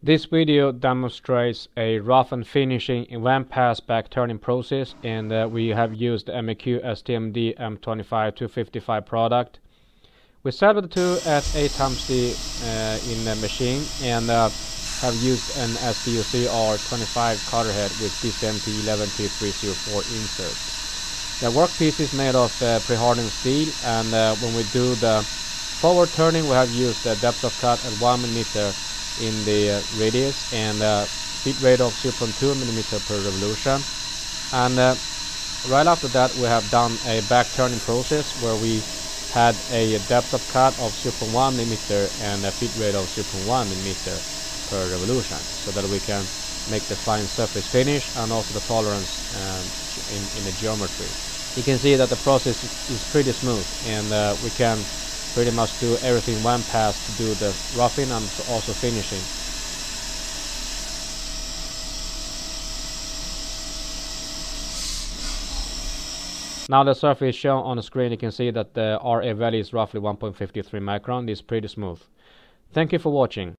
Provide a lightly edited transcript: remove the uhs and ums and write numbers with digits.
This video demonstrates a rough and finishing event pass back turning process, and we have used the MAQ STMD M25-255 product. We set the two at 8xD in the machine and have used an SDUCR 25 cutter head with DCMT 11T304 insert. The workpiece is made of pre-hardened steel, and when we do the forward turning, we have used the depth of cut at 1 mm in the radius and feed rate of 0.2 mm per revolution. And right after that, we have done a back turning process where we had a depth of cut of 0.1 mm and a feed rate of 0.1 mm per revolution, so that we can make the fine surface finish and also the tolerance in the geometry. You can see that the process is pretty smooth, and we can pretty much do everything one pass to do the roughing and also finishing. Now the surface shown on the screen, you can see that the RA value is roughly 1.53 micron. This is pretty smooth. Thank you for watching.